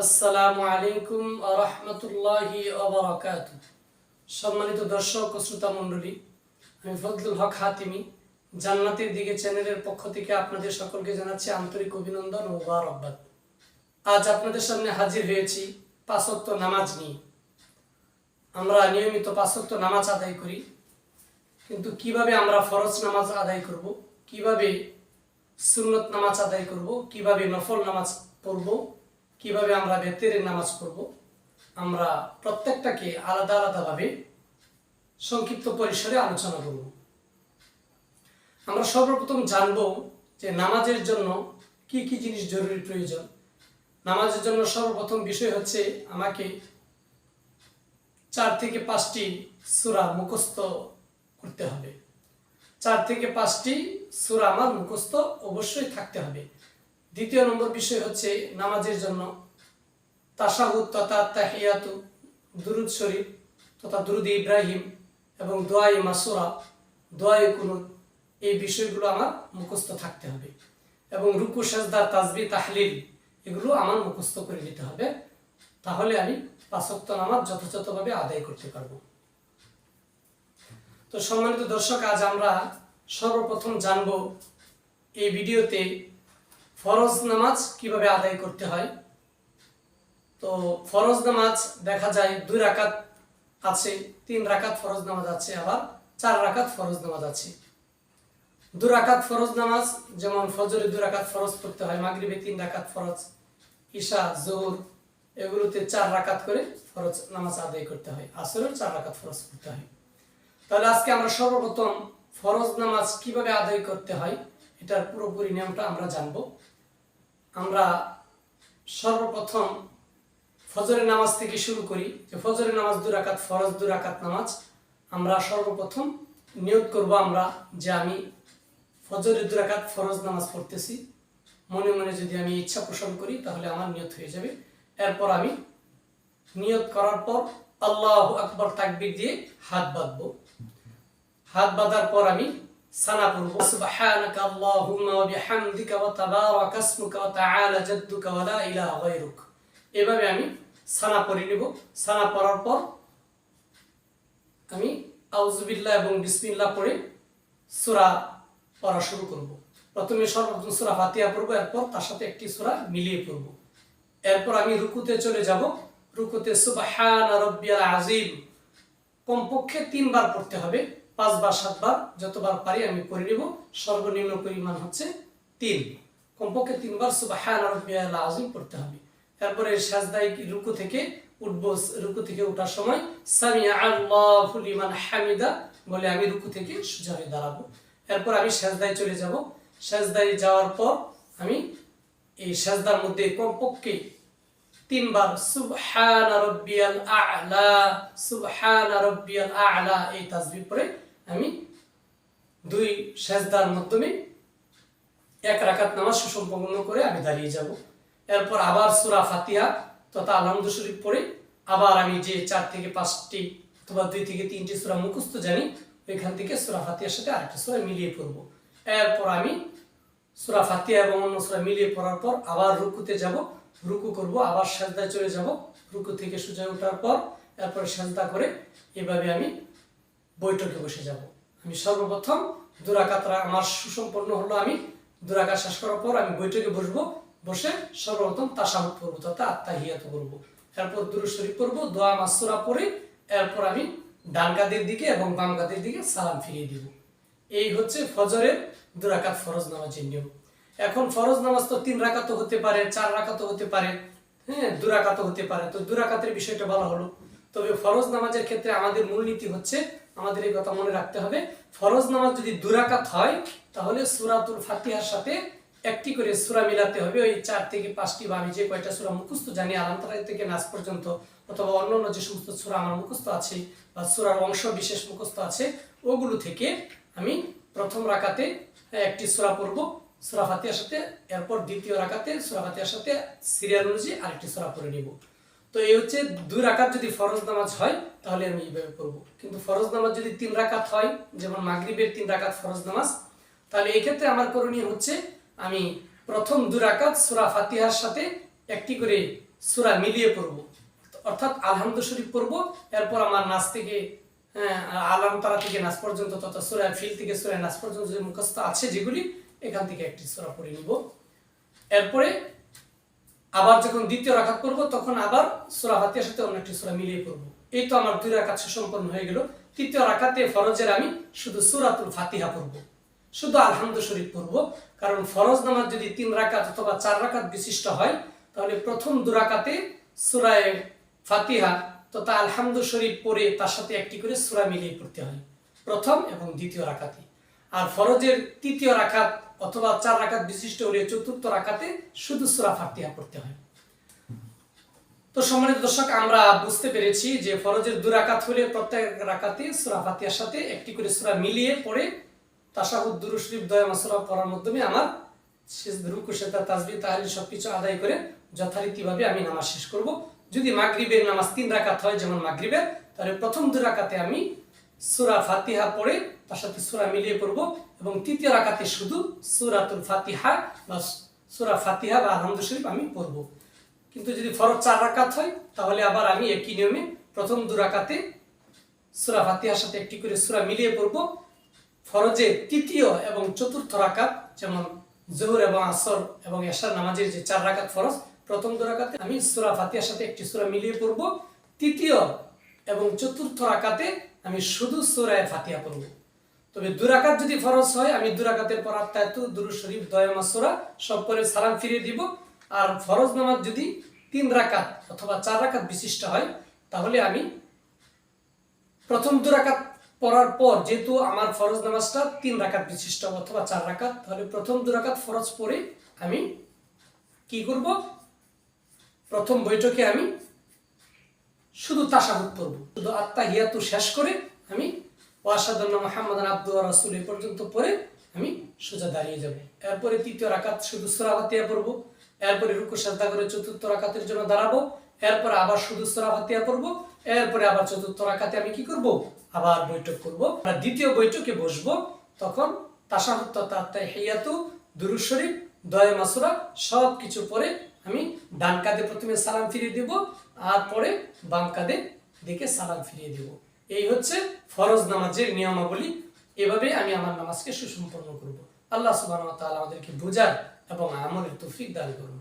আসসালামু আলাইকুম ওয়া রাহমাতুল্লাহি ওয়া বারাকাতুহু। সম্মানিত দর্শক ও শ্রোতা মণ্ডলী, আমি ফজলুল হক হাতিমি জান্নাতের দিকে চ্যানেলের পক্ষ থেকে আপনাদের সকলকে জানাচ্ছি আন্তরিক অভিনন্দন ও মুবারকবাদ। আজ আপনাদের সামনে হাজির হয়েছি পাঁচ ওয়াক্ত নামাজ নিয়ে। আমরা নিয়মিত পাঁচ ওয়াক্ত নামাজ আদায় করি, কিন্তু কিভাবে আমরা ফরজ নামাজ আদায় করব, কিভাবে সুন্নত নামাজ আদায় করব, কিভাবে নফল নামাজ পড়ব, কিভাবে আমরা বেতেরের নামাজ পড়ব, আমরা প্রত্যেকটাকে আলাদা আলাদাভাবে সংক্ষিপ্ত পরিসরে আলোচনা করব। আমরা সর্বপ্রথম জানব যে নামাজের জন্য কি কি জিনিস জরুরি প্রয়োজন। নামাজের জন্য সর্বপ্রথম বিষয় হচ্ছে আমাকে 4 থেকে 5টি সূরা মুখস্থ করতে হবে। 4 থেকে 5টি সূরা আমার মুখস্থ অবশ্যই থাকতে হবে। দ্বিতীয় নম্বর বিষয় হচ্ছে নামাজের জন্য তাশাহুদ তথা তাহিয়াতু, দুরুদ শরীফ তথা দুরুদ ইব্রাহিম এবং দোয়ায়ে মাসুরা, দোয়ায়ে কুনুত, এই বিষয়গুলো আমার মুখস্থ থাকতে হবে। এবং রুকু সাজদা তাসবিহ তাহলিল এগুলো আমার মুখস্থ করে নিতে হবে। তাহলে আমি 5 ওয়াক্ত নামাজ যথাযথভাবে আদায় করতে পারবো। তো সম্মানিত দর্শক, আজ আমরা সর্বপ্রথম জানব এই ভিডিওতে ফরজ নামাজ কিভাবে আদায় করতে হয়। তো ফরজ নামাজ দেখা যায় 2 রাকাত আছে, 3 রাকাত ফরজ নামাজ আছে, আবার 4 রাকাত ফরজ নামাজ আছে। 2 রাকাত ফরজ নামাজ যেমন ফজরে 2 রাকাত ফরজ পড়তে হয়, মাগরিবে 3 রাকাত ফরজ, ইশা যোহর এগুলোতে 4 রাকাত করে ফরজ নামাজ আদায় করতে হয়, আসরের 4 রাকাত ফরজ পড়তে হয়। তাহলে আজকে আমরা সর্বপ্রথম ফরজ নামাজ কিভাবে আদায় করতে হয় এটার পুরোপুরি নিয়মটা আমরা জানব। আমরা সর্বপ্রথম ফজরের নামাজ থেকে শুরু করি। যে ফজরের নামাজ 2 রাকাত ফরজ, 2 রাকাত নামাজ আমরা সর্বপ্রথম নিয়ত করব আমরা যে আমি ফজরের 2 রাকাত ফরজ নামাজ পড়তেছি। মনে মনে যদি আমি ইচ্ছা পোষণ করি তাহলে আমার নিয়ত হয়ে যাবে। এরপর আমি নিয়ত করার পর আল্লাহু আকবার তাকবীর দিয়ে হাত বাঁধবো। হাত বাঁধার পর আমি সানা পড়ব, সুবহানাকা আল্লাহুম্মা ওয়া বিহামদিকা ওয়া তাবারাকা ইসমুকা ওয়া তাআলা জাদ্দুকা ওয়া লা ইলাহা গায়রুক। এভাবে আমি সানা পড়ে নিব। সানা পড়ার পর আমি আউযুবিল্লাহ এবং বিসমিল্লাহ পড়ে সূরা পড়া শুরু করব। প্রথমে সর্বপ্রথম সূরা ফাতিহা পড়ব, এরপর তার সাথে একটি সূরা মিলিয়ে পড়ব। এরপর আমি রুকুতে চলে যাব। রুকুতে সুবহানা রাব্বিয়াল আযীম কমপক্ষে 3 বার পড়তে হবে, 5 বার 7 বার যতবার পারি আমি পড়ে নিব। সর্বনিম্ন পরিমাণ হচ্ছে 3, কমপক্ষে 3 বার সুবহানা রাব্বিয়াল আযীম পড়তে হবে। তারপরে সাজদায় রুকু থেকে উঠবো। রুকু থেকে ওঠার সময় সামিআ আল্লাহু লিমান হামিদা বলে আমি রুকু থেকে সোজা হয়ে দাঁড়াবো। এরপর আমি সাজদায় চলে যাব। সাজদায় যাওয়ার পর আমি এই সাজদার মধ্যে কমপক্ষে 3 বার সুবহানা রাব্বিয়াল আ'লা, সুবহানা রাব্বিয়াল আ'লা এই তাসবিহ পড়ে আমি 2 সাজদার মাধ্যমে 1 রাকাত নামাজ সুসম্পন্ন করে আমি দাঁড়িয়ে যাব। এরপর আবার সূরা ফাতিহা তথা আলহামদু শরীফ পড়ে আবার আমি যে 4 থেকে 5টি অথবা 2 থেকে 3টি সূরা মুখস্থ জানি ওইখান থেকে সূরা ফাতিহার সাথে আরেকটা সূরা মিলিয়ে পড়ব। এরপর আমি সূরা ফাতিহা এবং অন্য সূরা মিলিয়ে পড়ার পর আবার রুকুতে যাব, রুকু করব, আবার সাজদায় চলে যাব। রুকু থেকে সোজা ওঠার পর এরপর সাজদা করে এভাবে আমি বৈঠকে বসে যাব। আমি সর্বপ্রথম 2 রাকাত আমার সুসম্পন্ন হলো। আমি 2 রাকাত শেষ করার পর আমি বৈঠকে বসবো। বসে সর্বপ্রথম তাশাহুদ পড়ব তথা আত্তাহিয়াতু পড়ব। এরপর দুরূদ শরীফ পড়ব, দোয়া মাসুরা পড়ে এরপর আমি ডান কাঁধের দিকে এবং বাম কাঁধের দিকে সালাম ফিরিয়ে দিব। এই হচ্ছে ফজরের 2 রাকাত ফরজ নামাজের নিয়ম। এখন ফরজ নামাজ তো 3 রাকাতও হতে পারে, 4 রাকাতও হতে পারে, 2 রাকাতও হতে পারে। তো 2 রাকাতের বিষয়টা বলা হলো। তবে ফরজ নামাজের ক্ষেত্রে আমাদের মূলনীতি হচ্ছে, আমাদের এই কথা মনে রাখতে হবে, ফরজ নামাজ যদি 2 রাকাত হয় তাহলে সূরাতুল ফাতিহার সাথে একটি করে সূরা মিলাতে হবে। ওই 4 থেকে 5টি বা আমি যে কয়টা সূরা মুখস্থ জানি আলাম থেকে নাস পর্যন্ত, অথবা অন্যান্য যে সমস্ত সূরা আমার মুখস্থ আছে বা সূরার অংশ বিশেষ মুখস্থ আছে ওগুলো থেকে আমি প্রথম রাকাতে একটি সূরা পড়ব সূরা ফাতিহার সাথে, এরপর দ্বিতীয় রাকাতে সূরা ফাতিহার সাথে সিরিয়াল অনুযায়ী আরেকটি সূরা পড়ে নিব। তো এই হচ্ছে 2 রাকাত যদি ফরজ নামাজ হয় তাহলে আমি এইভাবে পড়ব। কিন্তু ফরজ নামাজ যদি 3 রাকাত হয়, যেমন মাগরিবের 3 রাকাত ফরজ নামাজ, তাহলে এই ক্ষেত্রে আমার করণীয় হচ্ছে আমি প্রথম 2 রাকাত সূরা ফাতিহার সাথে একটি করে সূরা মিলিয়ে পড়ব, অর্থাৎ আলহামদু শরীফ পড়ব, এরপর আমার নাস থেকে আলাম তারা থেকে নাস পর্যন্ত তথা সূরা ফিল থেকে সূরা নাস পর্যন্ত যে মুখস্থ আছে যেগুলি, এখান থেকে একটি সূরা পড়ে নিব। এরপরে আবার যখন দ্বিতীয় রাকাত পড়ব তখন আবার সূরা ফাতিহার সাথে অন্য একটি সূরা মিলিয়ে পড়ব। এই তো আমার 2 রাকাত সম্পন্ন হয়ে গেল। তৃতীয় রাকাতে ফরজের আমি শুধু সূরাতুল ফাতিহা পড়ব, শুধু আলহামদু শরীফ পড়ব। কারণ ফরজ নামাজ যদি 3 রাকাত অথবা 4 রাকাত বিশিষ্ট হয়, তাহলে প্রথম 2 রাকাতে সূরা ফাতিহা তথা আলহামদু শরীফ পড়ে তার সাথে একটি করে সূরা মিলিয়ে পড়তে হয় প্রথম এবং দ্বিতীয় রাকাতে। আর ফরজের তৃতীয় রাকাত অথবা 4 রাকাত বিশিষ্ট হলে চতুর্থ রাকাতে শুধু সূরা ফাতিহা পড়তে হয়। তো সম্মানিত দর্শক, আমরা বুঝতে পেরেছি যে ফরজের 2 রাকাত হলে প্রত্যেক রাকাতে সূরা ফাতিহার সাথে একটি করে সূরা মিলিয়ে পড়ে তাশাহুদ, দুরূদ শরীফ, দোয়া মাসুরা পড়ার মাধ্যমে আমার রুকু, সিজদা, তাসবিহ, তাহলিল সবকিছু আদায় করে যথারীতিভাবে আমি নামাজ শেষ করব। যদি মাগরিবের নামাজ 3 রাকাত হয় যেমন মাগরিবের, তাহলে প্রথম 2 রাকাতে আমি সূরা ফাতিহা পড়ে তার সাথে সূরা মিলিয়ে পড়ব এবং তৃতীয় রাকাতে শুধু সূরাতুল ফাতিহা বা সূরা ফাতিহা বা আলহামদু শরীফ আমি পড়ব। কিন্তু যদি ফরজ 4 রাকাত হয় তাহলে আবার আমি একই নিয়মে প্রথম 2 রাকাতে সূরা ফাতিহার সাথে একটি করে সূরা মিলিয়ে পড়ব। ফরজের তৃতীয় এবং চতুর্থ রাকাত যেমন যোহর এবং আসর এবং এশার নামাজের যে 4 রাকাত ফরজ, প্রথম 2 রাকাতে আমি সূরা ফাতিহার সাথে একটি সূরা মিলিয়ে পড়ব। তৃতীয় এবং চতুর্থ রাকাতে আমি শুধু সূরা ফাতিহা পড়ব। তবে 2 রাকাত যদি ফরজ হয়, আমি 2 রাকাতের পর আত্মায়াতু, দুরূদ শরীফ, দোয়া মাসুরা সব পরে সালাম ফিরিয়ে দিব। আর ফরজ নামাজ যদি 3 রাকাত অথবা 4 রাকাত বিশিষ্ট হয়, তাহলে আমি প্রথম 2 রাকাত পড়ার পর, যেহেতু আমার ফরজ নামাজটা 3 রাকাত বিশিষ্ট অথবা 4 রাকাত, তাহলে প্রথম 2 রাকাত ফরজ পড়ে আমি কি করব, প্রথম বৈঠকে আমি শুধু তাশাহুদ পড়ব, শুধু আত্তাহিয়াতু শেষ করে আমি ওয়াশহাদু আন্না মুহাম্মাদান আবদুহু ওয়া রাসূলুহু পর্যন্ত পড়ে আমি সোজা দাঁড়িয়ে যাব। এরপরে তৃতীয় রাকাত শুধু সূরা ফাতিহা পড়ব। এরপরে রুকু সিজদা করে চতুর্থ রাকাতের জন্য দাঁড়াবো। এরপরে আবার শুধু সূরা ফাতিহা পড়ব। এরপরে আবার চতুর্থ রাকাতে আমি কি করব, আবার বৈঠক করব। আর দ্বিতীয় বৈঠকে বসবো, তখন তাশাহুদ তথা আত্তাহিয়াতু, দুরূদ শরীফ, দোয়া মাসুরা সব কিছু পড়ে আমি ডান কাঁধে প্রথমে সালাম ফিরিয়ে দেব, আর পরে বাম কাঁধে দিকে সালাম ফিরিয়ে দেব। এই হচ্ছে ফরজ নামাজের নিয়মাবলী। এভাবে আমি আমার নামাজকে সুসম্পন্ন করব। আল্লাহ সুবহানাহু ওয়া তাআলা আমাদেরকে বুঝার এবং আমলের তৌফিক দান করুন।